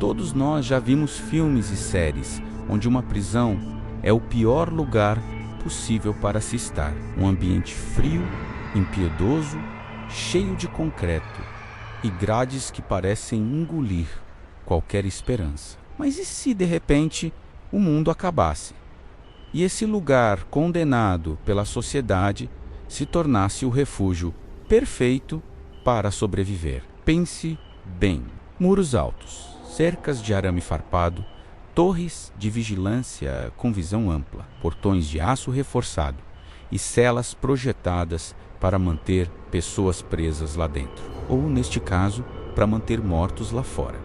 Todos nós já vimos filmes e séries onde uma prisão é o pior lugar possível para se estar. Um ambiente frio, impiedoso, cheio de concreto e grades que parecem engolir qualquer esperança. Mas e se de repente o mundo acabasse? E esse lugar condenado pela sociedade se tornasse o refúgio perfeito para sobreviver? Pense bem: muros altos, cercas de arame farpado, torres de vigilância com visão ampla, portões de aço reforçado e celas projetadas para manter pessoas presas lá dentro, ou, neste caso, para manter mortos lá fora.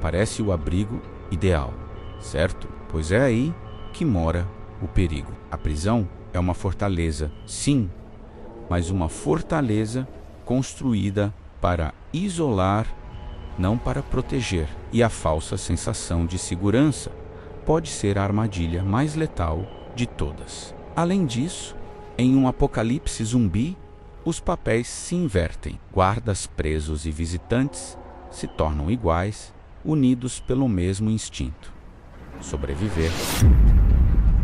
Parece o abrigo ideal, certo? Pois é aí que mora o perigo. A prisão é uma fortaleza, sim, mas uma fortaleza construída para isolar, não para proteger. E a falsa sensação de segurança pode ser a armadilha mais letal de todas. Além disso, em um apocalipse zumbi, os papéis se invertem. Guardas presos e visitantes se tornam iguais, unidos pelo mesmo instinto: sobreviver.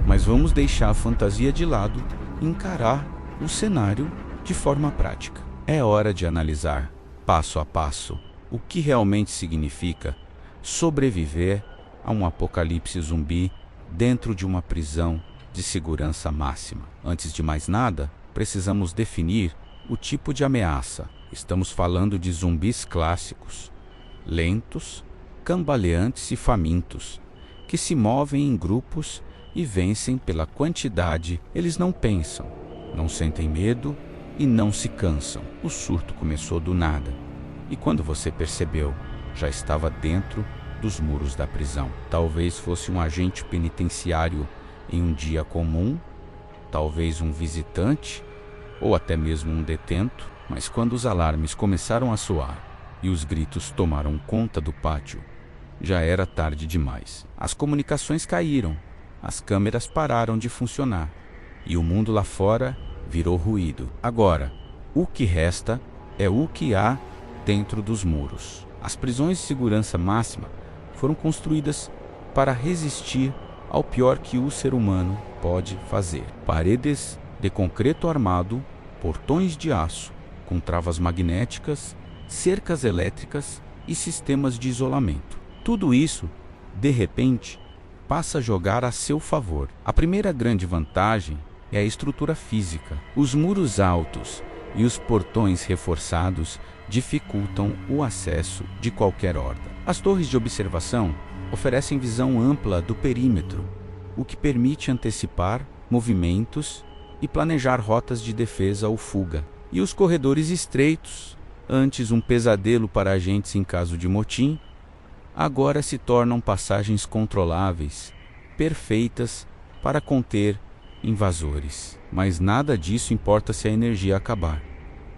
Mas vamos deixar a fantasia de lado e encarar o cenário de forma prática. É hora de analisar, passo a passo, o que realmente significa sobreviver a um apocalipse zumbi dentro de uma prisão de segurança máxima. Antes de mais nada, precisamos definir o tipo de ameaça. Estamos falando de zumbis clássicos, lentos, cambaleantes e famintos, que se movem em grupos e vencem pela quantidade. Eles não pensam, não sentem medo e não se cansam. O surto começou do nada, e quando você percebeu, já estava dentro dos muros da prisão. Talvez fosse um agente penitenciário em um dia comum, talvez um visitante, ou até mesmo um detento. Mas quando os alarmes começaram a soar e os gritos tomaram conta do pátio, já era tarde demais. As comunicações caíram, as câmeras pararam de funcionar e o mundo lá fora virou ruído. Agora, o que resta é o que há dentro dos muros. As prisões de segurança máxima foram construídas para resistir ao pior que o ser humano pode fazer. Paredes de concreto armado, portões de aço com travas magnéticas, cercas elétricas e sistemas de isolamento. Tudo isso, de repente, passa a jogar a seu favor. A primeira grande vantagem é a estrutura física. Os muros altos e os portões reforçados dificultam o acesso de qualquer horda. As torres de observação oferecem visão ampla do perímetro, o que permite antecipar movimentos e planejar rotas de defesa ou fuga. E os corredores estreitos, antes um pesadelo para agentes em caso de motim, agora se tornam passagens controláveis, perfeitas para conter invasores. Mas nada disso importa se a energia acabar.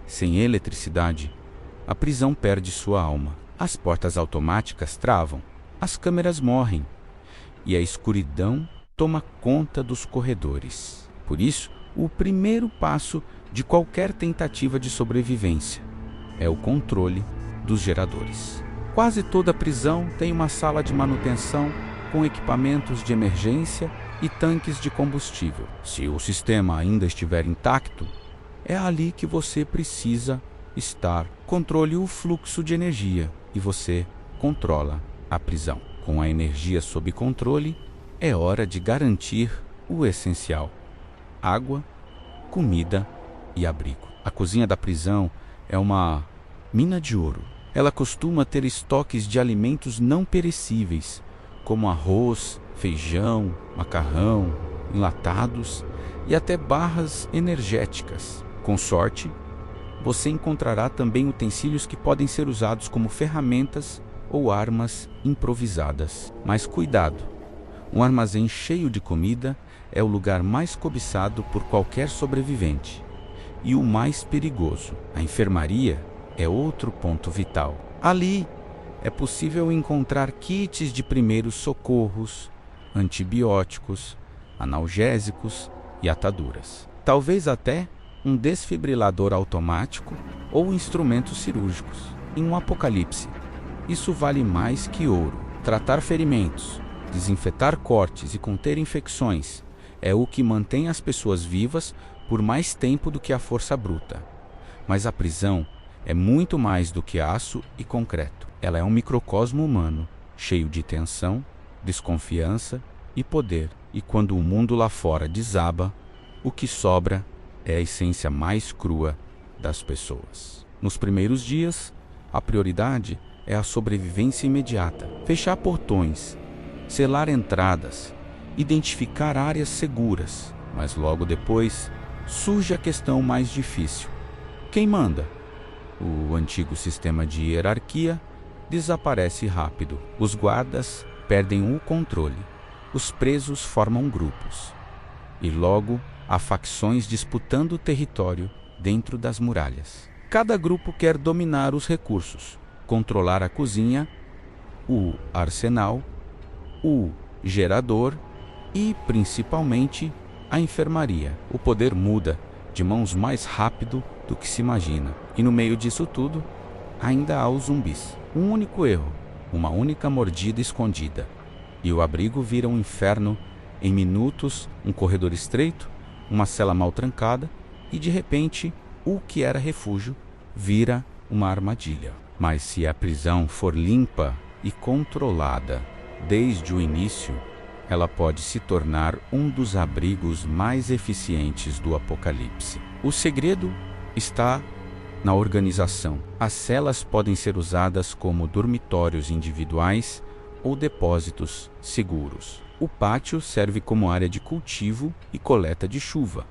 Sem eletricidade, a prisão perde sua alma. As portas automáticas travam, as câmeras morrem e a escuridão toma conta dos corredores. Por isso, o primeiro passo de qualquer tentativa de sobrevivência é o controle dos geradores. Quase toda prisão tem uma sala de manutenção com equipamentos de emergência e tanques de combustível. Se o sistema ainda estiver intacto, é ali que você precisa estar. Controle o fluxo de energia e você controla a prisão. Com a energia sob controle, é hora de garantir o essencial: água, comida e abrigo. A cozinha da prisão é uma mina de ouro. Ela costuma ter estoques de alimentos não perecíveis, como arroz, feijão, macarrão, enlatados e até barras energéticas. Com sorte, você encontrará também utensílios que podem ser usados como ferramentas ou armas improvisadas. Mas cuidado, um armazém cheio de comida é o lugar mais cobiçado por qualquer sobrevivente e o mais perigoso. A enfermaria é outro ponto vital. Ali é possível encontrar kits de primeiros socorros, antibióticos, analgésicos e ataduras. Talvez até um desfibrilador automático ou instrumentos cirúrgicos. Em um apocalipse, Isso vale mais que ouro. Tratar ferimentos, desinfetar cortes e conter infecções é o que mantém as pessoas vivas por mais tempo do que a força bruta. Mas a prisão é muito mais do que aço e concreto. Ela é um microcosmo humano, cheio de tensão, desconfiança e poder. E quando o mundo lá fora desaba, o que sobra é a essência mais crua das pessoas. Nos primeiros dias, a prioridade é a sobrevivência imediata. Fechar portões, selar entradas, identificar áreas seguras. Mas logo depois, surge a questão mais difícil. Quem manda? O antigo sistema de hierarquia desaparece rápido. Os guardas perdem o controle. Os presos formam grupos. E logo há facções disputando o território dentro das muralhas. Cada grupo quer dominar os recursos, controlar a cozinha, o arsenal, o gerador e, principalmente, a enfermaria. O poder muda de mãos mais rápido do que se imagina. E no meio disso tudo, ainda há os zumbis. Um único erro, uma única mordida escondida. E o abrigo vira um inferno em minutos, um corredor estreito, uma cela mal trancada e, de repente, o que era refúgio vira uma armadilha. Mas se a prisão for limpa e controlada desde o início, ela pode se tornar um dos abrigos mais eficientes do apocalipse. O segredo está na organização. As celas podem ser usadas como dormitórios individuais ou depósitos seguros. O pátio serve como área de cultivo e coleta de chuva,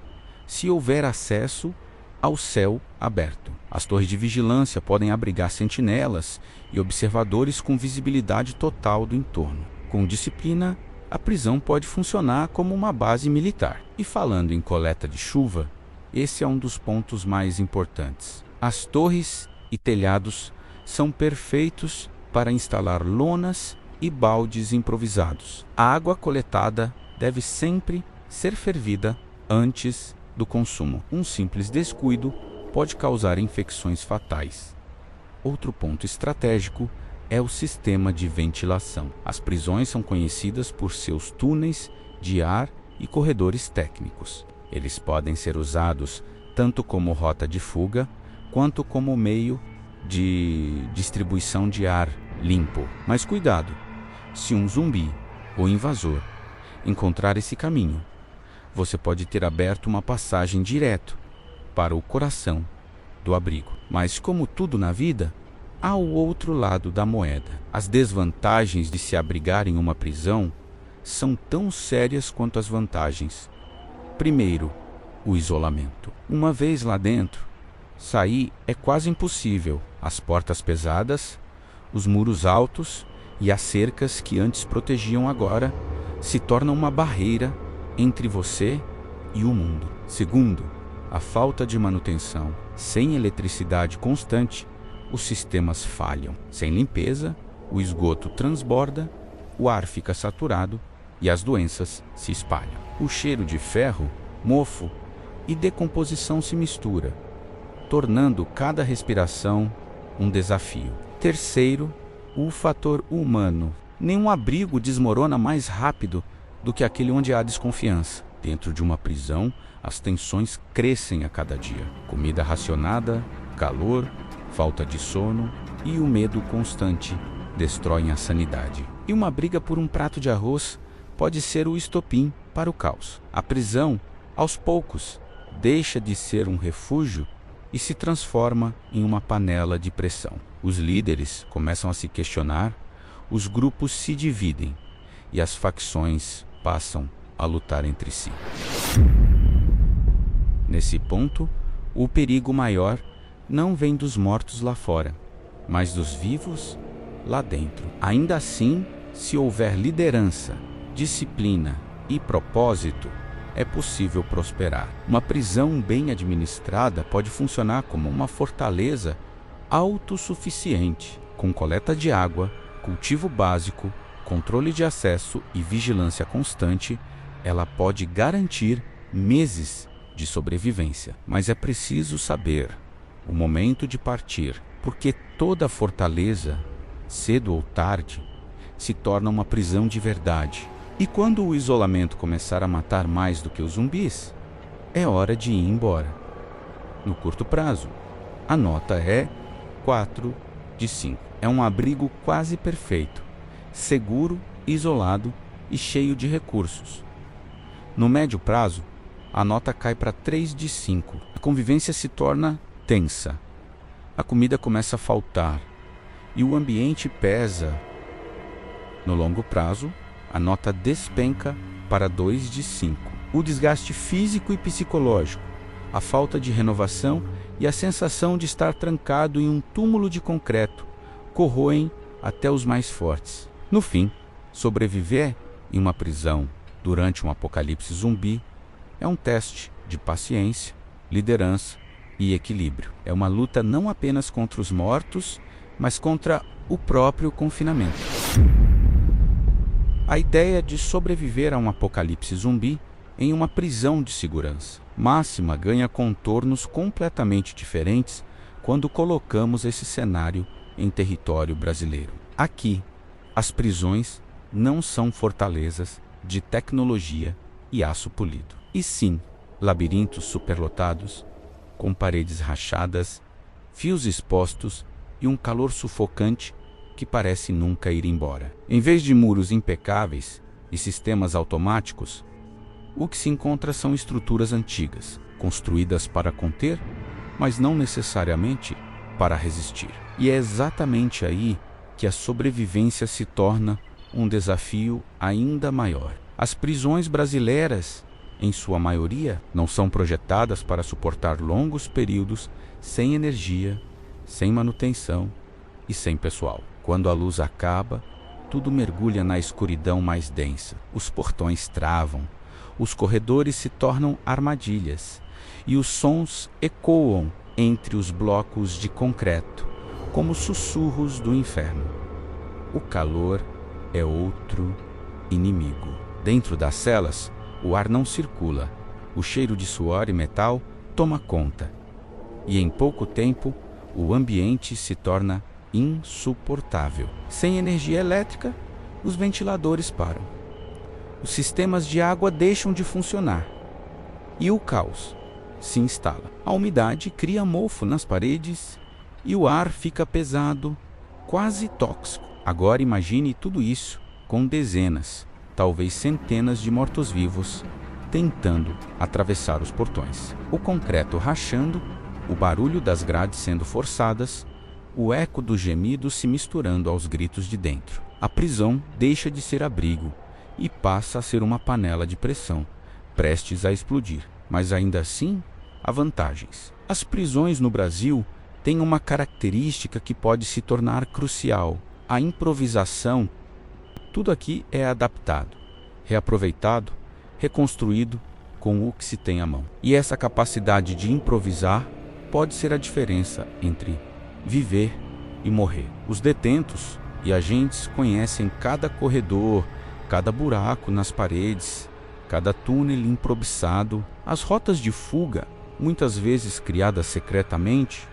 se houver acesso ao céu aberto. As torres de vigilância podem abrigar sentinelas e observadores com visibilidade total do entorno. Com disciplina, a prisão pode funcionar como uma base militar. E falando em coleta de chuva, esse é um dos pontos mais importantes. As torres e telhados são perfeitos para instalar lonas e baldes improvisados. A água coletada deve sempre ser fervida antes do consumo. Um simples descuido pode causar infecções fatais. Outro ponto estratégico é o sistema de ventilação. As prisões são conhecidas por seus túneis de ar e corredores técnicos. Eles podem ser usados tanto como rota de fuga, quanto como meio de distribuição de ar limpo. Mas cuidado! Se um zumbi ou invasor encontrar esse caminho, você pode ter aberto uma passagem direto para o coração do abrigo. Mas como tudo na vida, há o outro lado da moeda. As desvantagens de se abrigar em uma prisão são tão sérias quanto as vantagens. Primeiro, o isolamento. Uma vez lá dentro, sair é quase impossível. As portas pesadas, os muros altos e as cercas que antes protegiam agora se tornam uma barreira entre você e o mundo. Segundo, a falta de manutenção. Sem eletricidade constante, os sistemas falham. Sem limpeza, o esgoto transborda, o ar fica saturado e as doenças se espalham. O cheiro de ferro, mofo e decomposição se mistura, tornando cada respiração um desafio. Terceiro, o fator humano. Nenhum abrigo desmorona mais rápido do que aquele onde há desconfiança. Dentro de uma prisão, as tensões crescem a cada dia. Comida racionada, calor, falta de sono e o medo constante destroem a sanidade. E uma briga por um prato de arroz pode ser o estopim para o caos. A prisão, aos poucos, deixa de ser um refúgio e se transforma em uma panela de pressão. Os líderes começam a se questionar, os grupos se dividem e as facções passam a lutar entre si. Nesse ponto, o perigo maior não vem dos mortos lá fora, mas dos vivos lá dentro. Ainda assim, se houver liderança, disciplina e propósito, é possível prosperar. Uma prisão bem administrada pode funcionar como uma fortaleza autossuficiente, com coleta de água, cultivo básico, controle de acesso e vigilância constante. Ela pode garantir meses de sobrevivência. Mas é preciso saber o momento de partir, porque toda fortaleza cedo ou tarde, se torna uma prisão de verdade. E quando o isolamento começar a matar mais do que os zumbis, é hora de ir embora. No curto prazo, a nota é 4 de 5. É um abrigo quase perfeito, seguro, isolado e cheio de recursos. No médio prazo, a nota cai para 3 de 5. A convivência se torna tensa. A comida começa a faltar e o ambiente pesa. No longo prazo, a nota despenca para 2 de 5. O desgaste físico e psicológico, a falta de renovação e a sensação de estar trancado em um túmulo de concreto corroem até os mais fortes. No fim, sobreviver em uma prisão durante um apocalipse zumbi é um teste de paciência, liderança e equilíbrio. É uma luta não apenas contra os mortos, mas contra o próprio confinamento. A ideia de sobreviver a um apocalipse zumbi em uma prisão de segurança máxima ganha contornos completamente diferentes quando colocamos esse cenário em território brasileiro. Aqui, as prisões não são fortalezas de tecnologia e aço polido, e sim labirintos superlotados, com paredes rachadas, fios expostos e um calor sufocante que parece nunca ir embora. Em vez de muros impecáveis e sistemas automáticos, o que se encontra são estruturas antigas, construídas para conter, mas não necessariamente para resistir. E é exatamente aí que a sobrevivência se torna um desafio ainda maior. As prisões brasileiras, em sua maioria, não são projetadas para suportar longos períodos sem energia, sem manutenção e sem pessoal. Quando a luz acaba, tudo mergulha na escuridão mais densa. Os portões travam, os corredores se tornam armadilhas e os sons ecoam entre os blocos de concreto, como sussurros do inferno. O calor é outro inimigo. Dentro das celas, o ar não circula, o cheiro de suor e metal toma conta, e em pouco tempo o ambiente se torna insuportável. Sem energia elétrica, os ventiladores param. Os sistemas de água deixam de funcionar e o caos se instala. A umidade cria mofo nas paredes e o ar fica pesado, quase tóxico. Agora imagine tudo isso com dezenas, talvez centenas de mortos-vivos tentando atravessar os portões. O concreto rachando, o barulho das grades sendo forçadas, o eco dos gemidos se misturando aos gritos de dentro. A prisão deixa de ser abrigo e passa a ser uma panela de pressão, prestes a explodir. Mas ainda assim, há vantagens. As prisões no Brasil têm uma característica que pode se tornar crucial: a improvisação. Tudo aqui é adaptado, reaproveitado, reconstruído com o que se tem à mão. E essa capacidade de improvisar pode ser a diferença entre viver e morrer. Os detentos e agentes conhecem cada corredor, cada buraco nas paredes, cada túnel improvisado. As rotas de fuga, muitas vezes criadas secretamente,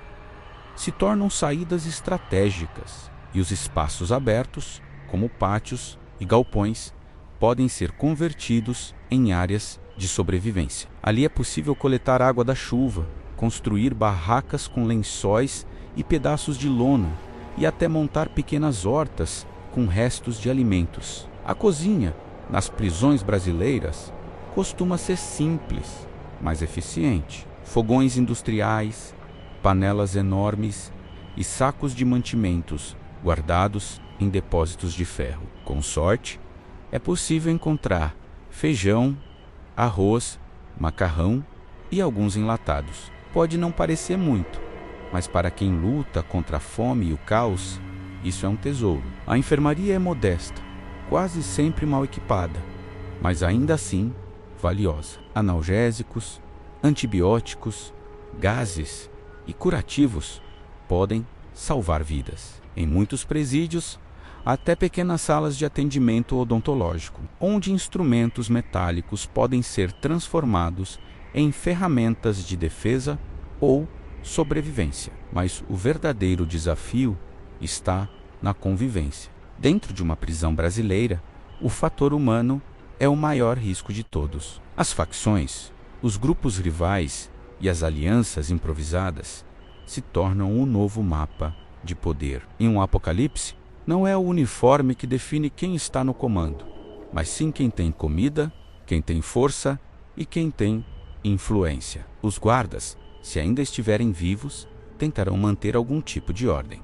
se tornam saídas estratégicas, e os espaços abertos, como pátios e galpões, podem ser convertidos em áreas de sobrevivência. Ali é possível coletar água da chuva, construir barracas com lençóis e pedaços de lona, e até montar pequenas hortas com restos de alimentos. A cozinha, nas prisões brasileiras, costuma ser simples, mas eficiente. Fogões industriais, panelas enormes e sacos de mantimentos guardados em depósitos de ferro. Com sorte, é possível encontrar feijão, arroz, macarrão e alguns enlatados. Pode não parecer muito, mas para quem luta contra a fome e o caos, isso é um tesouro. A enfermaria é modesta, quase sempre mal equipada, mas ainda assim valiosa. Analgésicos, antibióticos, gases e curativos podem salvar vidas. Em muitos presídios, há até pequenas salas de atendimento odontológico, onde instrumentos metálicos podem ser transformados em ferramentas de defesa ou sobrevivência. Mas o verdadeiro desafio está na convivência. Dentro de uma prisão brasileira, o fator humano é o maior risco de todos. As facções, os grupos rivais e as alianças improvisadas se tornam um novo mapa de poder. Em um apocalipse, não é o uniforme que define quem está no comando, mas sim quem tem comida, quem tem força e quem tem influência. Os guardas, se ainda estiverem vivos, tentarão manter algum tipo de ordem,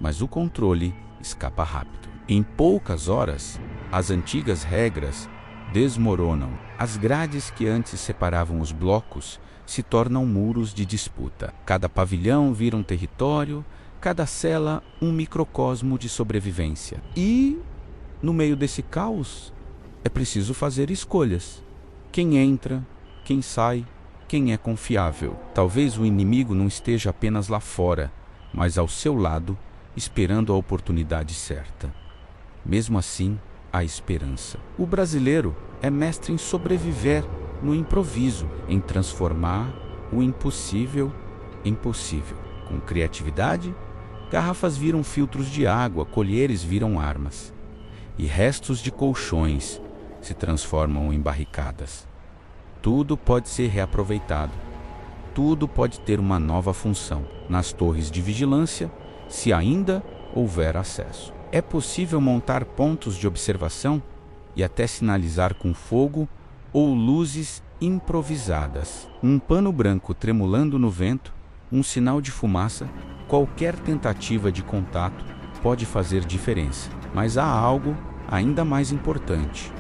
mas o controle escapa rápido. Em poucas horas, as antigas regras desmoronam. As grades que antes separavam os blocos se tornam muros de disputa. Cada pavilhão vira um território, cada cela um microcosmo de sobrevivência. E, no meio desse caos, é preciso fazer escolhas. Quem entra, quem sai, quem é confiável. Talvez o inimigo não esteja apenas lá fora, mas ao seu lado, esperando a oportunidade certa. Mesmo assim, há esperança. O brasileiro é mestre em sobreviver no improviso, em transformar o impossível em possível. Com criatividade, garrafas viram filtros de água, colheres viram armas, e restos de colchões se transformam em barricadas. Tudo pode ser reaproveitado. Tudo pode ter uma nova função nas torres de vigilância, se ainda houver acesso. É possível montar pontos de observação e até sinalizar com fogo ou luzes improvisadas. Um pano branco tremulando no vento, um sinal de fumaça, qualquer tentativa de contato pode fazer diferença. Mas há algo ainda mais importante: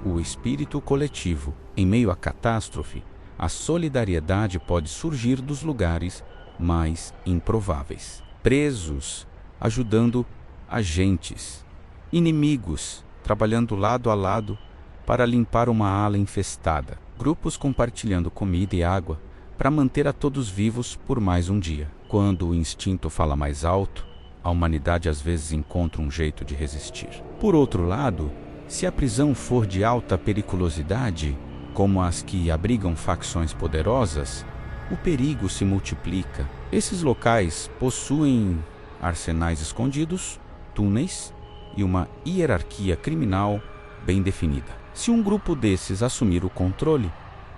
o espírito coletivo. Em meio à catástrofe, a solidariedade pode surgir dos lugares mais improváveis. Presos ajudando agentes, inimigos trabalhando lado a lado para limpar uma ala infestada, grupos compartilhando comida e água para manter a todos vivos por mais um dia. Quando o instinto fala mais alto, a humanidade às vezes encontra um jeito de resistir. Por outro lado, se a prisão for de alta periculosidade, como as que abrigam facções poderosas, o perigo se multiplica. Esses locais possuem arsenais escondidos, túneis e uma hierarquia criminal bem definida. Se um grupo desses assumir o controle,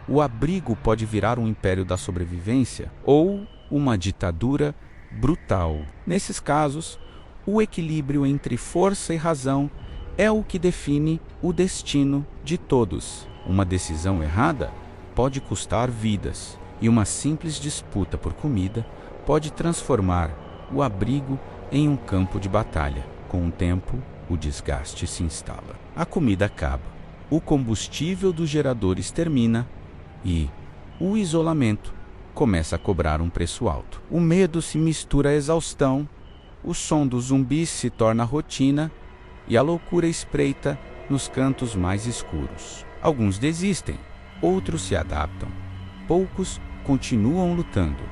o abrigo pode virar um império da sobrevivência ou uma ditadura brutal. Nesses casos, o equilíbrio entre força e razão é o que define o destino de todos. Uma decisão errada pode custar vidas, e uma simples disputa por comida pode transformar o abrigo em um campo de batalha. Com o tempo, o desgaste se instala. A comida acaba, o combustível dos geradores termina e o isolamento começa a cobrar um preço alto. O medo se mistura à exaustão, o som dos zumbis se torna rotina e a loucura espreita nos cantos mais escuros. Alguns desistem, outros se adaptam, poucos continuam lutando.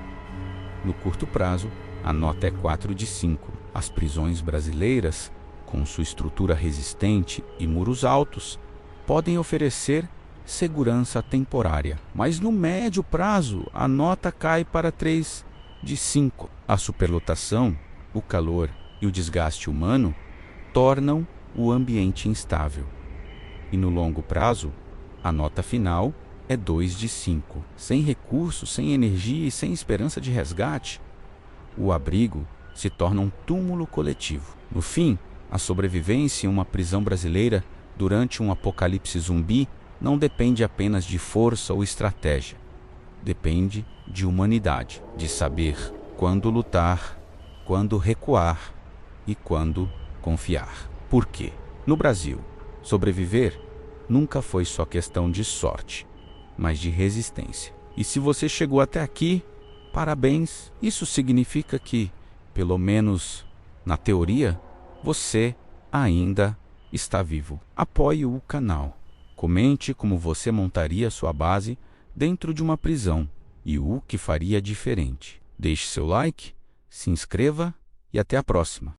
No curto prazo, a nota é 4 de 5. As prisões brasileiras, com sua estrutura resistente e muros altos, podem oferecer segurança temporária. Mas no médio prazo, a nota cai para 3 de 5. A superlotação, o calor e o desgaste humano tornam o ambiente instável. E no longo prazo, a nota final é 2 de 5. Sem recursos, sem energia e sem esperança de resgate, o abrigo se torna um túmulo coletivo. No fim, a sobrevivência em uma prisão brasileira durante um apocalipse zumbi não depende apenas de força ou estratégia. Depende de humanidade, de saber quando lutar, quando recuar e quando confiar. Por quê? No Brasil, sobreviver nunca foi só questão de sorte, mas de resistência. E se você chegou até aqui, parabéns. Isso significa que, pelo menos na teoria, você ainda está vivo. Apoie o canal. Comente como você montaria sua base dentro de uma prisão e o que faria diferente. Deixe seu like, se inscreva e até a próxima.